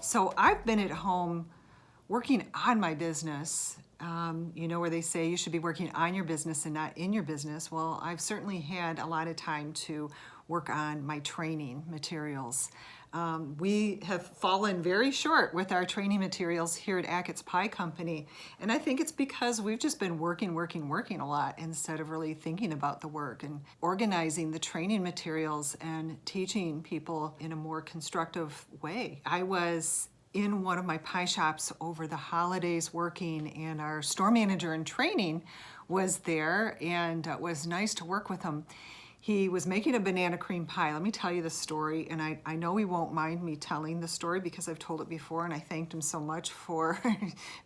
So I've been at home working on my business, where they say you should be working on your business and not in your business. Well, I've certainly had a lot of time to work on my training materials. We have fallen very short with our training materials here at Achatz Pie Company. And I think it's because we've just been working a lot instead of really thinking about the work and organizing the training materials and teaching people in a more constructive way. I was in one of my pie shops over the holidays working, and our store manager in training was there, and it was nice to work with him. He was making a banana cream pie. Let me tell you the story, and I know he won't mind me telling the story because I've told it before, and I thanked him so much for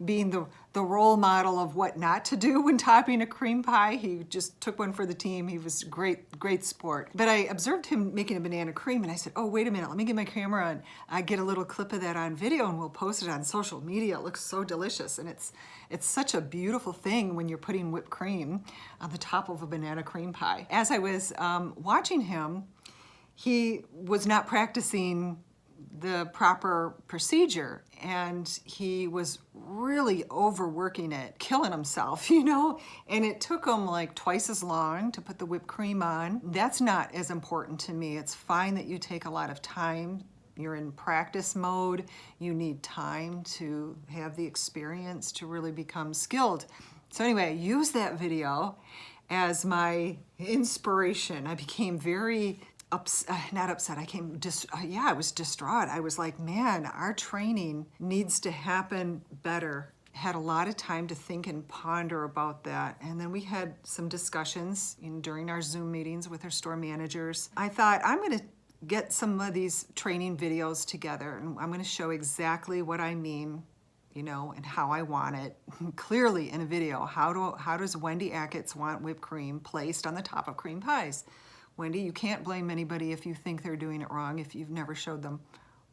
being the role model of what not to do when topping a cream pie. He just took one for the team. He was great sport. But I observed him making a banana cream, and I said, oh, wait a minute, let me get my camera and I get a little clip of that on video, and we'll post it on social media. It looks so delicious, and it's such a beautiful thing when you're putting whipped cream on the top of a banana cream pie. As I was watching him, he was not practicing the proper procedure, and he was really overworking it, killing himself, and it took him like twice as long to put the whipped cream on. That's not as important to me. It's fine that you take a lot of time. You're in practice mode. You need time to have the experience to really become skilled. So anyway, I used that video as my inspiration. I became very not upset. I was distraught. I was like, man, our training needs to happen better. Had a lot of time to think and ponder about that. And then we had some discussions during our Zoom meetings with our store managers. I thought, I'm going to get some of these training videos together, and I'm going to show exactly what I mean, and how I want it clearly in a video. How does Wendy Achatz want whipped cream placed on the top of cream pies? Wendy, you can't blame anybody if you think they're doing it wrong if you've never showed them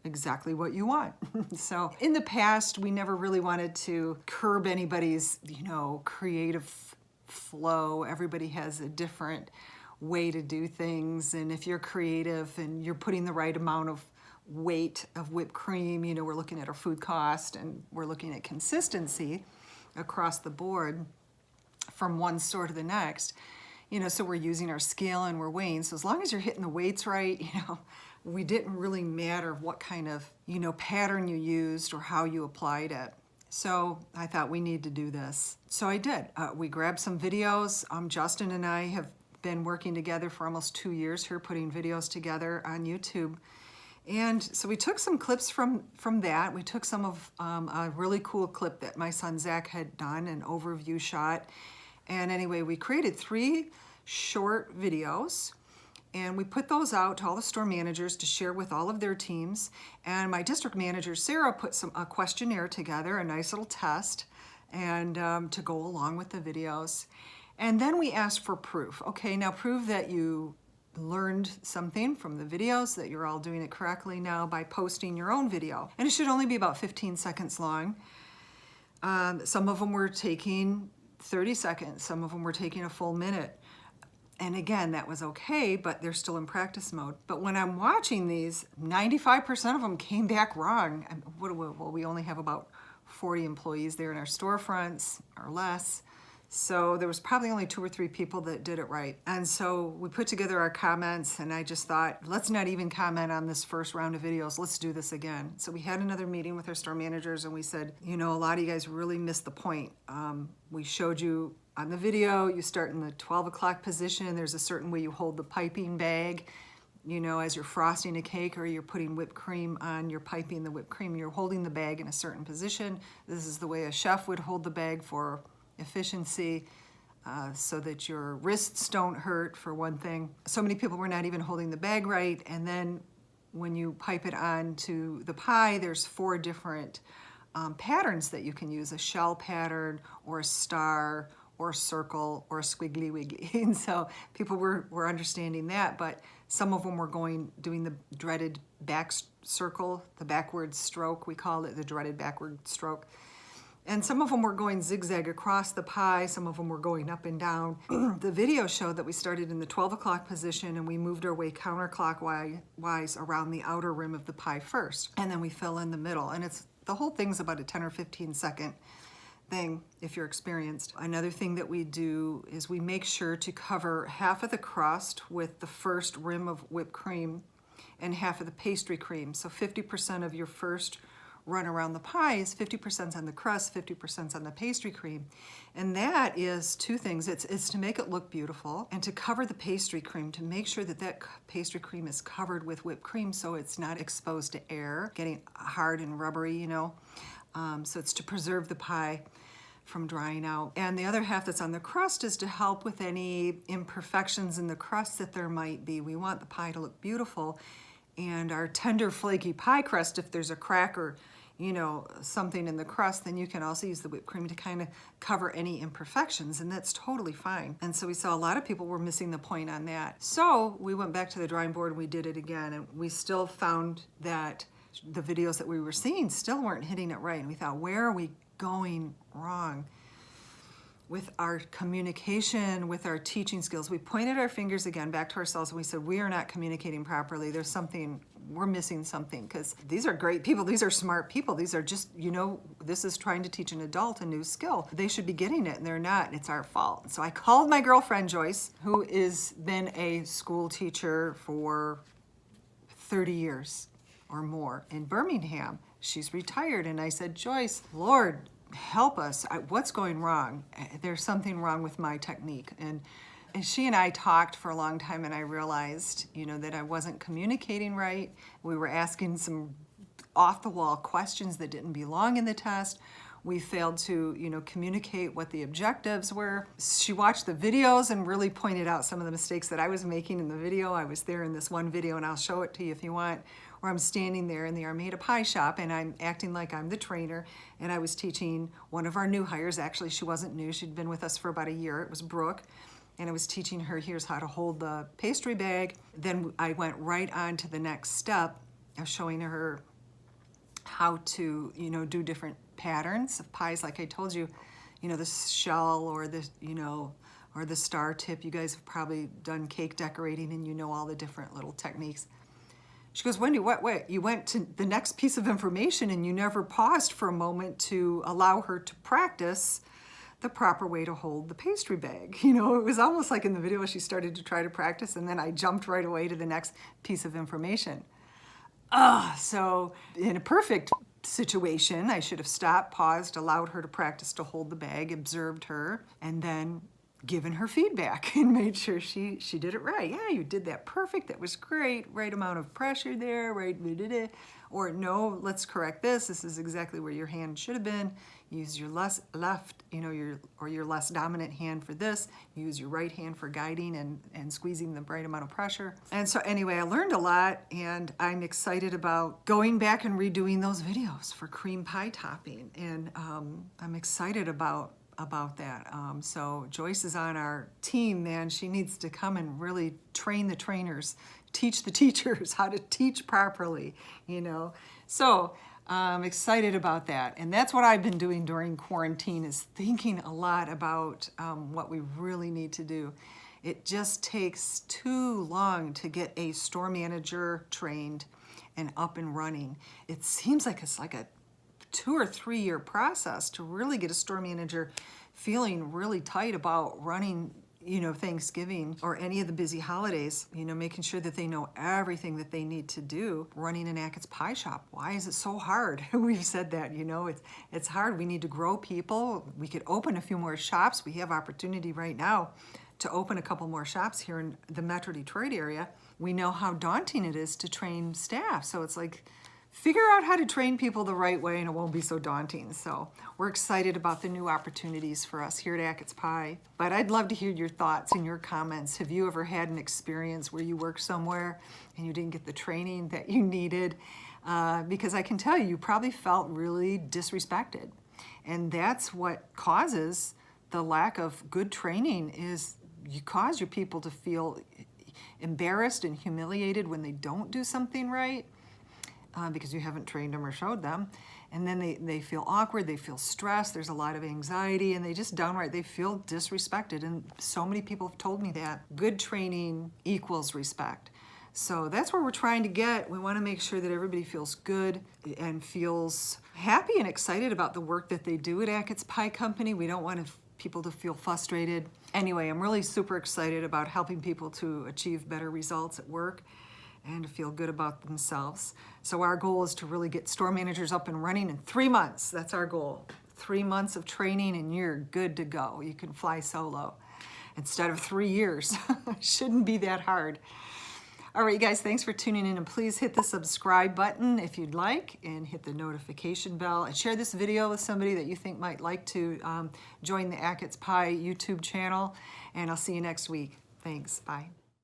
exactly what you want. So in the past, we never really wanted to curb anybody's, creative flow. Everybody has a different way to do things, and if you're creative and you're putting the right amount of weight of whipped cream, we're looking at our food cost and we're looking at consistency across the board from one store to the next, so we're using our scale and we're weighing. So as long as you're hitting the weights right, we didn't really matter what kind of, pattern you used or how you applied it. So I thought we need to do this. So I did. We grabbed some videos. Justin and I have been working together for almost 2 years here, putting videos together on YouTube. And so we took some clips from that. We took some of a really cool clip that my son Zach had done, an overview shot. And anyway, we created 3 short videos, and we put those out to all the store managers to share with all of their teams. And my district manager, Sarah, put a questionnaire together, a nice little test, and to go along with the videos. And then we asked for proof. Okay, now prove that you learned something from the videos, that you're all doing it correctly now by posting your own video. And it should only be about 15 seconds long. Some of them were taking 30 seconds. Some of them were taking a full minute. And again, that was okay, but they're still in practice mode. But when I'm watching these, 95% of them came back wrong. Well, we only have about 40 employees there in our storefronts or less. So there was probably only 2 or 3 people that did it right. And so we put together our comments, and I just thought, let's not even comment on this first round of videos. Let's do this again. So we had another meeting with our store managers, and we said, a lot of you guys really missed the point. We showed you on the video, you start in the 12 o'clock position. There's a certain way you hold the piping bag, as you're frosting a cake or you're putting whipped cream on, you're piping the whipped cream. You're holding the bag in a certain position. This is the way a chef would hold the bag for efficiency, so that your wrists don't hurt, for one thing. So many people were not even holding the bag right. And then when you pipe it onto the pie, there's 4 different patterns that you can use: a shell pattern, or a star, or a circle, or a squiggly wiggly. And so people were understanding that, but some of them were doing the dreaded back circle, the backward stroke, we called it the dreaded backward stroke. And some of them were going zigzag across the pie, some of them were going up and down. The video showed that we started in the 12 o'clock position and we moved our way counterclockwise around the outer rim of the pie first. And then we fill in the middle. And the whole thing's about a 10 or 15 second thing if you're experienced. Another thing that we do is we make sure to cover half of the crust with the first rim of whipped cream and half of the pastry cream. So 50% of your first run around the pie is 50% on the crust, 50% on the pastry cream. And that is two things. It's to make it look beautiful and to cover the pastry cream, to make sure that pastry cream is covered with whipped cream so it's not exposed to air, getting hard and rubbery, you know. So it's to preserve the pie from drying out. And the other half that's on the crust is to help with any imperfections in the crust that there might be. We want the pie to look beautiful. And our tender, flaky pie crust, if there's a crack or, you know, something in the crust, then you can also use the whipped cream to kind of cover any imperfections, and that's totally fine. And so we saw a lot of people were missing the point on that. So we went back to the drawing board and we did it again, and we still found that the videos that we were seeing still weren't hitting it right. And we thought, where are we going wrong with our communication, with our teaching skills? We pointed our fingers again back to ourselves and we said, we are not communicating properly. There's something, we're missing something, because these are great people. These are smart people. These are just, you know, this is trying to teach an adult a new skill. They should be getting it and they're not, and it's our fault. So I called my girlfriend Joyce, who has been a school teacher for 30 years or more in Birmingham. She's retired. And I said, Joyce, Lord, help us. What's going wrong? There's something wrong with my technique. And she and I talked for a long time, and I realized, you know, that I wasn't communicating right. We were asking some off-the-wall questions that didn't belong in the test. We failed to, you know, communicate what the objectives were. She watched the videos and really pointed out some of the mistakes that I was making in the video. I was there in this one video, and I'll show it to you if you want, where I'm standing there in the Armada Pie Shop and I'm acting like I'm the trainer, and I was teaching one of our new hires. Actually, she wasn't new. She'd been with us for about a year. It was Brooke. And I was teaching her, here's how to hold the pastry bag. Then I went right on to the next step of showing her how to, you know, do different patterns of pies. Like I told you, you know, the shell or the, you know, or the star tip. You guys have probably done cake decorating and you know all the different little techniques. She goes, Wendy, wait, you went to the next piece of information and you never paused for a moment to allow her to practice the proper way to hold the pastry bag. You know, it was almost like in the video she started to try to practice and then I jumped right away to the next piece of information. So in a perfect situation, I should have stopped, paused, allowed her to practice to hold the bag, observed her, and then given her feedback and made sure she did it right. Yeah, you did that perfect. That was great. Right amount of pressure there, right? Or no, let's correct this. This is exactly where your hand should have been. Use your left, you know, your less dominant hand for this. Use your right hand for guiding and squeezing the right amount of pressure. And so anyway, I learned a lot, and I'm excited about going back and redoing those videos for cream pie topping. And I'm excited about that. So Joyce is on our team, man. She needs to come and really train the trainers, teach the teachers how to teach properly, you know. So I'm excited about that. And that's what I've been doing during quarantine, is thinking a lot about what we really need to do. It just takes too long to get a store manager trained and up and running. It seems like it's like a 2 or 3 year process to really get a store manager feeling really tight about running, you know, Thanksgiving or any of the busy holidays, you know, making sure that they know everything that they need to do running an Achatz pie shop. Why is it so hard? We've said that, you know, it's hard. We need to grow people. We could open a few more shops. We have opportunity right now to open a couple more shops here in the Metro Detroit area. We know how daunting it is to train staff. So it's like, figure out how to train people the right way and it won't be so daunting. So we're excited about the new opportunities for us here at Achatz Pie. But I'd love to hear your thoughts and your comments. Have you ever had an experience where you worked somewhere and you didn't get the training that you needed? Because I can tell you, you probably felt really disrespected. And that's what causes the lack of good training, is you cause your people to feel embarrassed and humiliated when they don't do something right. because you haven't trained them or showed them. And then they feel awkward, they feel stressed, there's a lot of anxiety, and they just downright, they feel disrespected. And so many people have told me that. Good training equals respect. So that's where we're trying to get. We want to make sure that everybody feels good and feels happy and excited about the work that they do at Achatz Pie Company. We don't want people to feel frustrated. Anyway, I'm really super excited about helping people to achieve better results at work and to feel good about themselves. So our goal is to really get store managers up and running in 3 months. That's our goal. 3 months of training and you're good to go. You can fly solo instead of 3 years. Shouldn't be that hard. All right, you guys, thanks for tuning in, and please hit the subscribe button if you'd like, and hit the notification bell, and share this video with somebody that you think might like to join the Achatz Pie YouTube channel, and I'll see you next week. Thanks, bye.